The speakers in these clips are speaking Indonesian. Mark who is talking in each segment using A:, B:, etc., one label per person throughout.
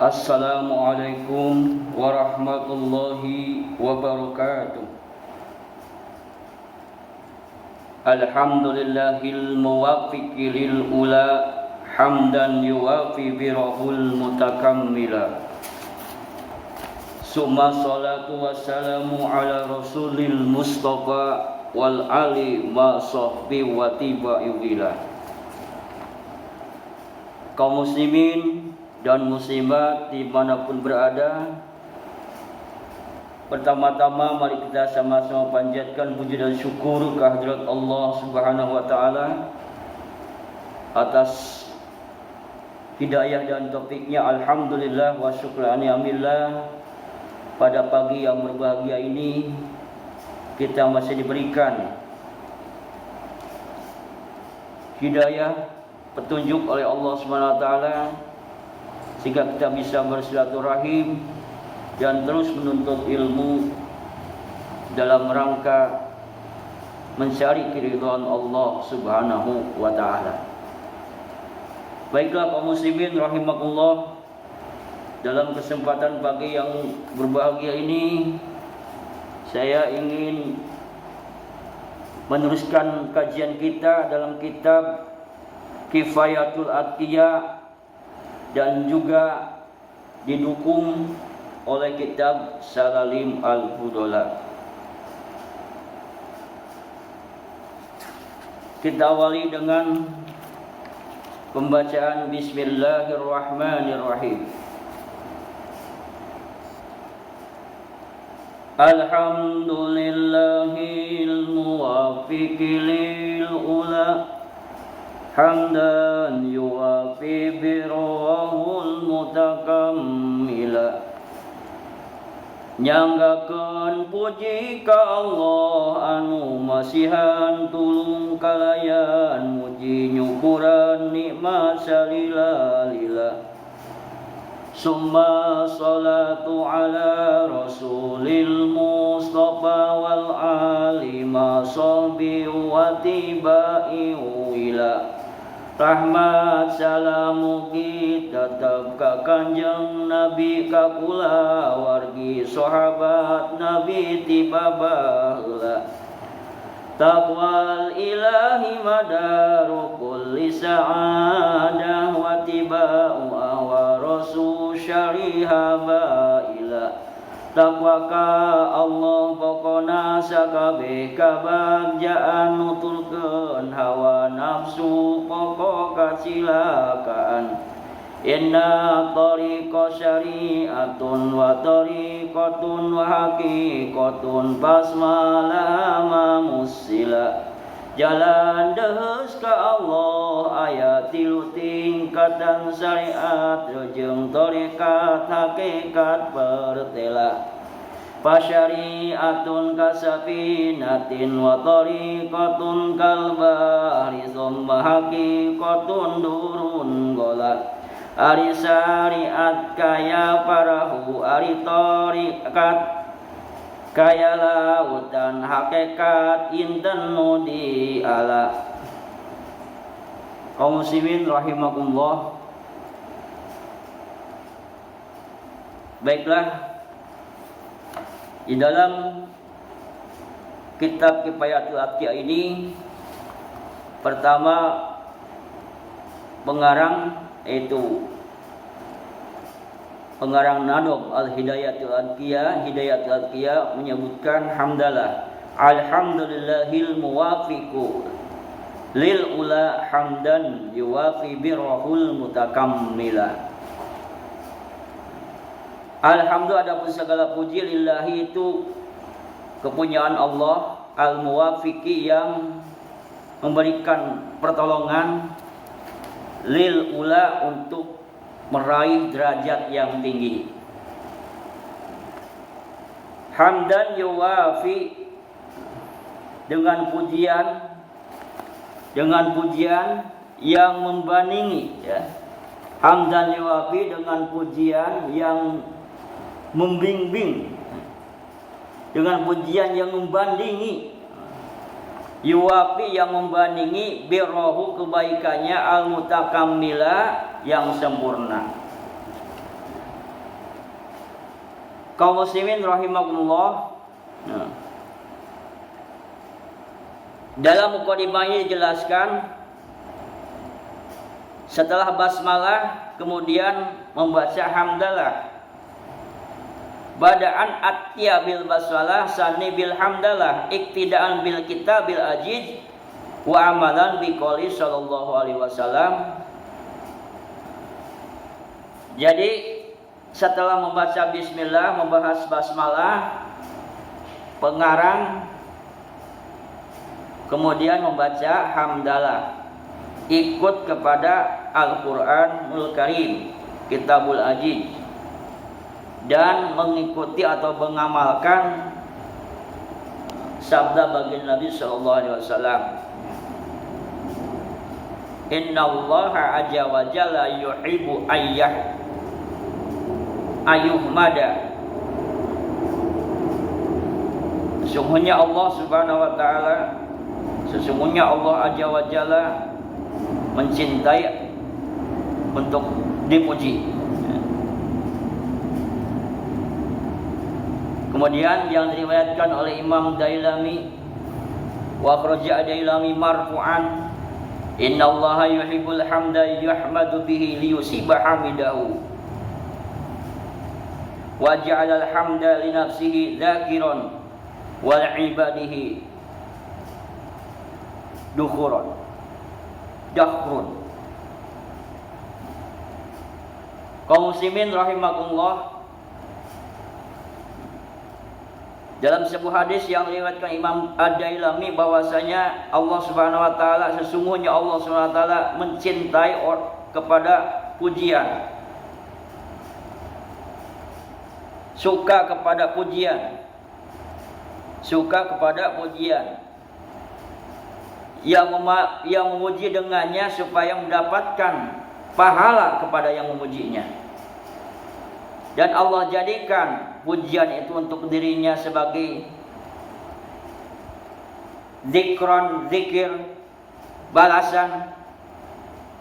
A: Assalamualaikum warahmatullahi wabarakatuh. Alhamdulillahil muwaffiqi lil ula hamdan yuwafi birahul mutakammila. Summa salatu wassalamu ala rasulil mustafa wal ali ma sahbi wa tiba'iwila. Kaum muslimin dan muslimat dimanapun berada, pertama-tama mari kita sama-sama panjatkan puji dan syukur kehadirat Allah Subhanahu wa taala atas hidayah dan taufiknya. Alhamdulillah wa syukran ni'amillah. Pada pagi yang berbahagia ini kita masih diberikan hidayah, petunjuk oleh Allah Subhanahu wa taala sehingga kita bisa bersilaturahim dan terus menuntut ilmu dalam rangka mencari keridhaan Allah Subhanahu wa taala. Baiklah kaum muslimin rahimakumullah, dalam kesempatan pagi yang berbahagia ini saya ingin meneruskan kajian kita dalam kitab Kifayatul Atqiyah dan juga didukung oleh kitab Salalim Al-Fudala. Kita awali dengan pembacaan Bismillahirrahmanirrahim. Alhamdulillahil muwaffiqi lil ula hamdan yuwafi birahul mutakammila. Nyanggakeun puji ka Allah anu masihan tulung kalayan, muji nyukuran nikmat salila-lila. Summa salatu ala rasulil mustafa wal ali ma sahbi wa tibai wila. Rahmat salamu kita tetap ka kanjeng Nabi, ka kula wargi sahabat Nabi tiba baheula. Taqwal ilahi madaru kulli sa'adah wa tiba'u wa rasul syariha ba'ila. Takwa ka Allah pokona sakabeh kabagjaan, nutulkeun hawa nafsu pokok kacilakaan. Inna tariqa syari'atun wa tariqatun wa haqiqatun basmalah ma musila. Jalan deus ka Allah aya tilu tingkatan syariat, jeung tarekat hakikat pertela. Pasyari'atun kasafinatin wa tariqatun kalbahri summa haqiqatun durun gola. Ari syariat kaya parahu, ari tariqat kaya lautan, hakikat inten nu diala. Kaum muslimin rahimakumullah. Baiklah, di dalam kitab Kifayatul Atqiyah ini pertama pengarang, yaitu pengarang Nadhab Al-Hidayatul Atqiyah, Hidayatul Atqiyah menyebutkan hamdalah alhamdulillahil muwafiqu lil ula hamdan yuwafi birahul mutakammila. Alhamdulillah, adapun segala puji lillahi itu kepunyaan Allah, al-muwafiqi yang memberikan pertolongan, lil ula untuk meraih derajat yang tinggi. Hamdan yuwafi dengan pujian yang membandingi, ya. Hamdan yuwafi dengan pujian yang membimbing, dengan pujian yang membandingi. Yuwafi yang membandingi, birrohu kebaikannya, al-mutakammila yang sempurna. Kaum muslimin rahimakumullah. Dalam mukadimahnya dijelaskan setelah basmalah kemudian membaca hamdalah. Bada'an atya bil basmalah sani bil hamdalah iktidaan bil kitabil ajiz wa amalan bi qouli sallallahu alaihi wasallam. Jadi setelah membaca bismillah, membahas basmalah, pengarang kemudian membaca hamdalah, ikut kepada Al-Qur'anul Karim, Kitabul Ajiz, dan mengikuti atau mengamalkan sabda baginda Nabi sallallahu alaihi wasallam. Innallaha azza wa jalla yuhibbu ayyuhmada. Sesungguhnya Allah Subhanahu wa taala, sesungguhnya Allah azza wa jalla mencintai untuk dipuji. Kemudian yang diriwayatkan oleh Imam Dailami wa akhraja Dailami marfu'an, innallaha yuhibbul hamda yuhmadu bihi liyusiba hamidahu wa ja'alal hamda li nafsihi dzakiran wa ibadihi dahrun. Kaum muslimin rahimakumullah, dalam sebuah hadis yang diriwayatkan Imam Ad-Dailami bahwasanya Allah Subhanahu wa taala, sesungguhnya Allah Subhanahu wa taala mencintai kepada pujian, suka kepada pujian, yang memuji dengannya supaya mendapatkan pahala kepada yang memujinya. Dan Allah jadikan pujian itu untuk dirinya sebagai zikir, balasan,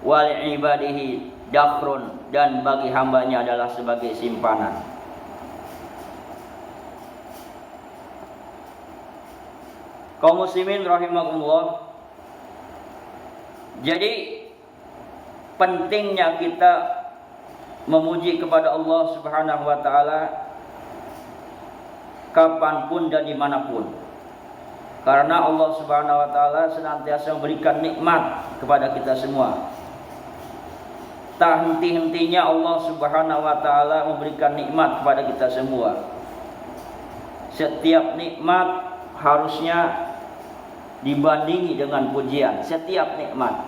A: wal ibadihi dakhrun, dan bagi hambanya adalah sebagai simpanan. Kaum muslimin rahimakumullah, jadi pentingnya kita memuji kepada Allah Subhanahu wa taala kapanpun dan dimanapun, karena Allah Subhanahu wa taala senantiasa memberikan nikmat kepada kita semua. Tak henti-hentinya Allah Subhanahu wa taala memberikan nikmat kepada kita semua. Setiap nikmat harusnya dibandingi dengan pujian. Setiap nikmat,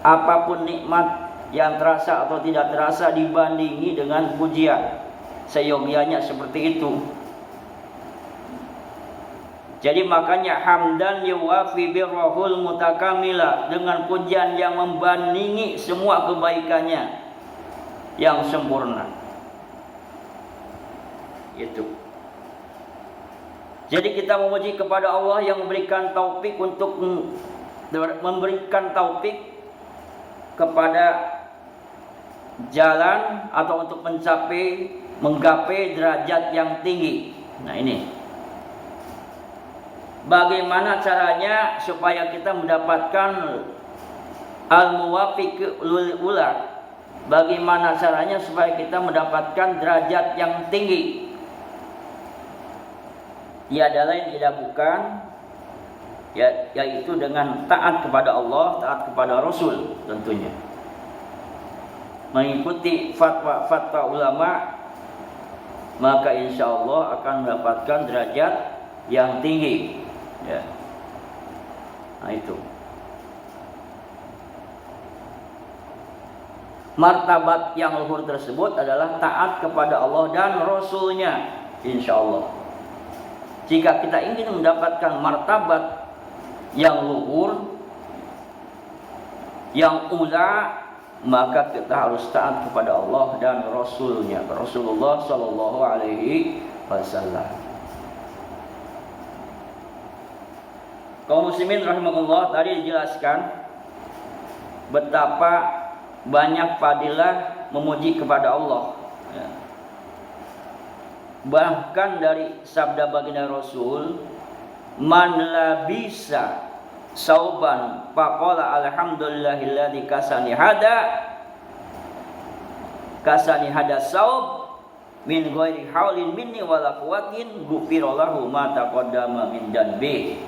A: apapun nikmat yang terasa atau tidak terasa, dibandingi dengan pujian. Seyogianya seperti itu. Jadi makanya hamdan yuwafi birrahul mutakamila, dengan pujian yang membandingi semua kebaikannya yang sempurna. Itu. Jadi kita memuji kepada Allah yang memberikan taufik untuk memberikan taufik kepada jalan atau untuk menggapai derajat yang tinggi. Nah ini, bagaimana caranya supaya kita mendapatkan al-muwafiq ula? Bagaimana caranya supaya kita mendapatkan derajat yang tinggi? Tiada lain tidak bukan yaitu dengan taat kepada Allah, taat kepada Rasul tentunya. Mengikuti fatwa ulama, maka insya Allah akan mendapatkan derajat yang tinggi. Ya. Nah itu. Martabat yang luhur tersebut adalah taat kepada Allah dan Rasulnya, insya Allah. Jika kita ingin mendapatkan martabat yang luhur, yang ula, maka kita harus taat kepada Allah dan Rasulnya, Rasulullah Sallallahu Alaihi Wasallam. Kaum muslimin rahimahullah, tadi dijelaskan betapa banyak fadilah memuji kepada Allah. Ya. Bahkan dari sabda baginda Rasul, man labisa sauban faqala alhamdulillahilladzi kasani hada saub min ghairi haulin minni wala quwwatin ghufira lahu ma taqaddama min dzanbi.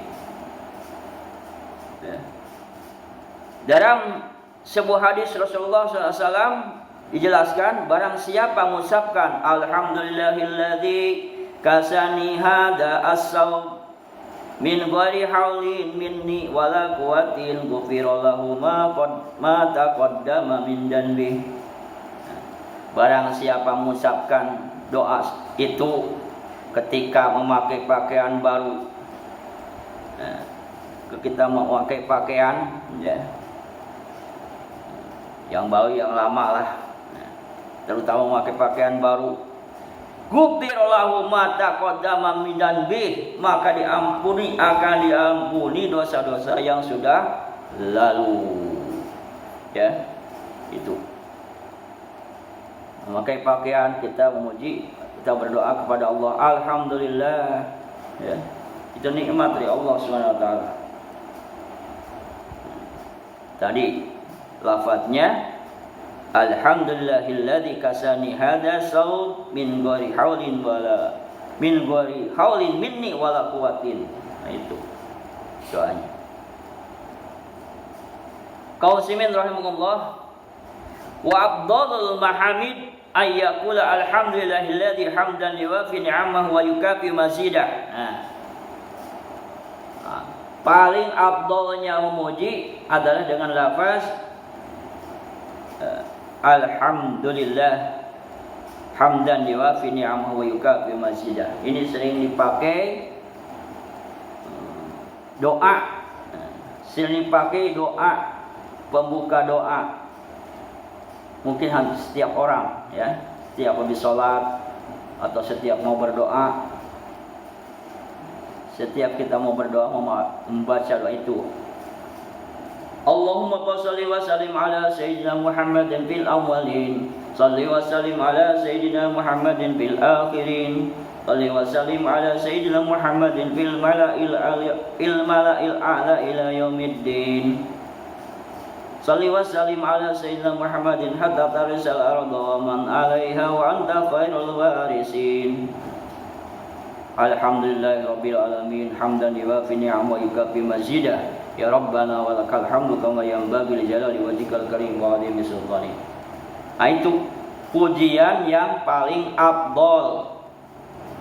A: Dalam sebuah hadis Rasulullah SAW dijelaskan, barang siapa mengucapkan alhamdulillahilladzi kasani hada as-saub min ghairi haulin minni wala quwwatin ghufira lahu ma taqaddama min dzanbi. Barang siapa mengucapkan doa itu ketika memakai pakaian baru, kita memakai pakaian yang baru yang lama lah, terutama memakai pakaian baru, ghufirallahu ma taqaddama min dzanbi, maka akan diampuni dosa-dosa yang sudah lalu. Ya, itu. Memakai pakaian kita memuji, kita berdoa kepada Allah, alhamdulillah. Ya, itu nikmat dari Allah Subhanahu wa taala. Tadi lafadznya alhamdulillahilladzi kasani hada saub min ghairi haulin minni wala quwwatin. Nah, itu doanya. Kaum muslimin rahimakumullah, wa afdhalul mahamid ayyaqula alhamdulillahilladzi hamdan yuwafi ni'amahu wa yukafi mazidah. Paling afdalnya memuji adalah dengan lafaz alhamdulillah hamdan yuwafi ni'amahu wa yukafi mazidah. Ini sering dipakai doa, sering dipakai doa pembuka doa. Mungkin setiap orang, ya, setiap habis sholat atau setiap mau berdoa, setiap kita mau berdoa, mau membaca doa itu, Allahumma shalli wa sallim ala sayyidina Muhammadin fil awwalin, shalli wa sallim ala sayyidina Muhammadin fil akhirin, shalli wa sallim ala sayyidina Muhammadin fil mala'il a'la ila yaumiddin. Salli wa sallim ala sayyidina Muhammadin hatta tarisal arda wa man 'alaiha wa anta khairul warisin. Alhamdulillahi rabbil alamin hamdan yuwafi ni'amahu wa yukafi mazidah. Ya Rabbana wa lakal hamdu kama yanbaghi li jalali wajhikal karim wa 'azimi sultanik. Nah, itu pujian yang paling afdal.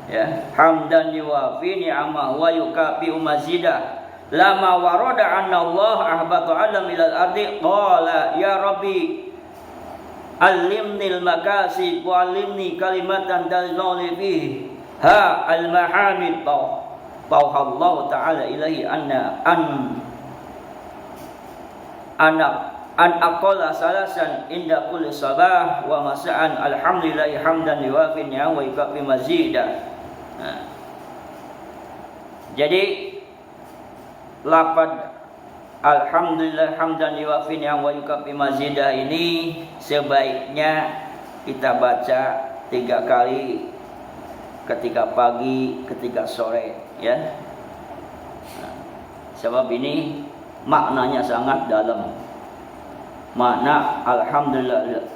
A: Ya, hamdan yuwafi ni'amahu wa yukafi mazidah. Lama warada anna Allah ahbata alam ilal ardi qala ya Rabbi allimnil makasib wa allimni kalimatan tazawli fihi ha al mahamid Allah ta'ala ilahi an aqala salasan inda kulli sabah wa masa'an alhamdulillahi hamdan yuwafi ni'am wa yukafi mazidah. Jadi lafaz alhamdulillah hamdan yuwafi ni'am wa yukafi mazidah ini sebaiknya kita baca 3 kali, ketika pagi, ketika sore, ya. Sebab ini maknanya sangat dalam. Makna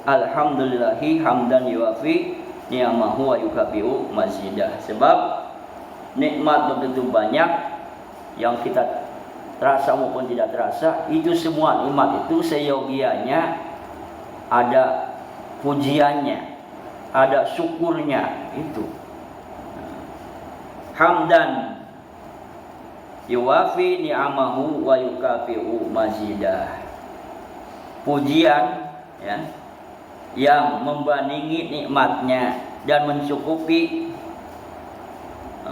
A: alhamdulillahi hamdan yuwafi ni'amahu wa yukafi mazidah. Sebab nikmat begitu banyak yang kita terasa maupun tidak terasa, itu semua nikmat itu seyogianya ada pujiannya, ada syukurnya. Itu hamdan yuwafi ni'amahu wa yukafi'u mazidah. Pujian, ya, yang membandingi nikmatnya dan mencukupi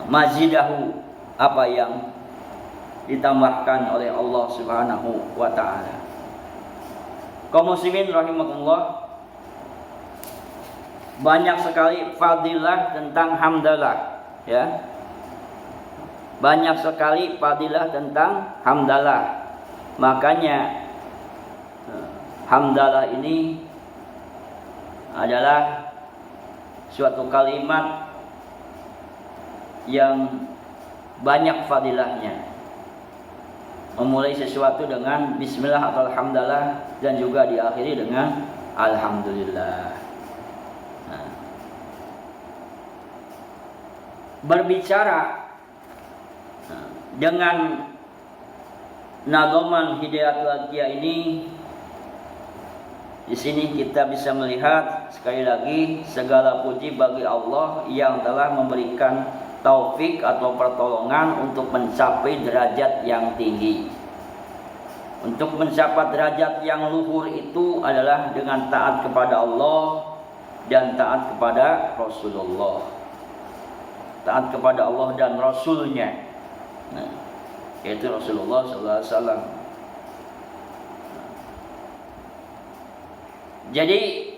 A: mazidahu, apa yang ditambahkan oleh Allah Subhanahu wa taala. Kaum muslimin rahimakumullah, banyak sekali fadilah tentang hamdalah, ya. Banyak sekali fadilah tentang hamdalah. Makanya hamdalah ini adalah suatu kalimat yang banyak fadilahnya. Memulai sesuatu dengan bismillah atau alhamdulillah dan juga diakhiri dengan alhamdulillah. Nah, berbicara dengan nagoman Hidayatul Adhiyah ini, di sini kita bisa melihat sekali lagi segala puji bagi Allah yang telah memberikan taufik atau pertolongan untuk mencapai derajat yang tinggi. Untuk mencapai derajat yang luhur itu adalah dengan taat kepada Allah dan taat kepada Rasulullah. Taat kepada Allah dan Rasulnya, nah, yaitu Rasulullah SAW. Jadi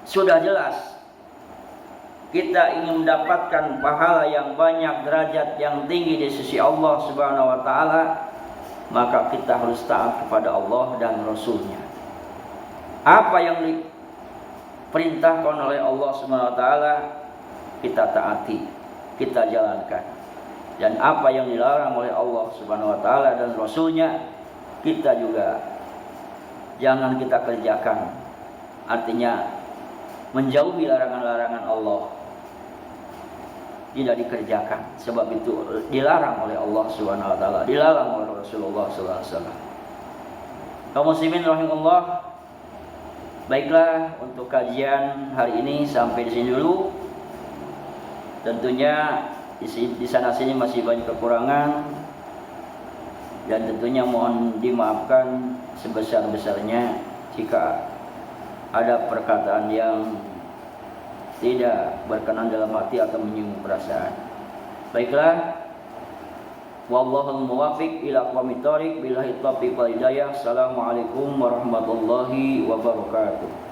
A: sudah jelas kita ingin mendapatkan pahala yang banyak, derajat yang tinggi di sisi Allah Subhanahu wa taala, maka kita harus taat kepada Allah dan Rasulnya. Apa yang diperintahkan oleh Allah Subhanahu wa taala kita taati, kita jalankan. Dan apa yang dilarang oleh Allah Subhanahu wa taala dan Rasulnya kita juga jangan kita kerjakan. Artinya menjauhi larangan-larangan Allah, tidak dikerjakan. Sebab itu dilarang oleh Allah Subhanahu wa taala, dilarang oleh Rasulullah sallallahu alaihi wasallam. Kaum muslimin rahimahullah, baiklah untuk kajian hari ini sampai di sini dulu. Tentunya di sana sini masih banyak kekurangan dan tentunya mohon dimaafkan sebesar-besarnya jika ada perkataan yang tidak berkenan dalam hati atau menyinggung perasaan. Baiklah, wallahul muwaffiq ila aqwamit thoriq, billahi taufiq wal hidayah. Assalamualaikum warahmatullahi wabarakatuh.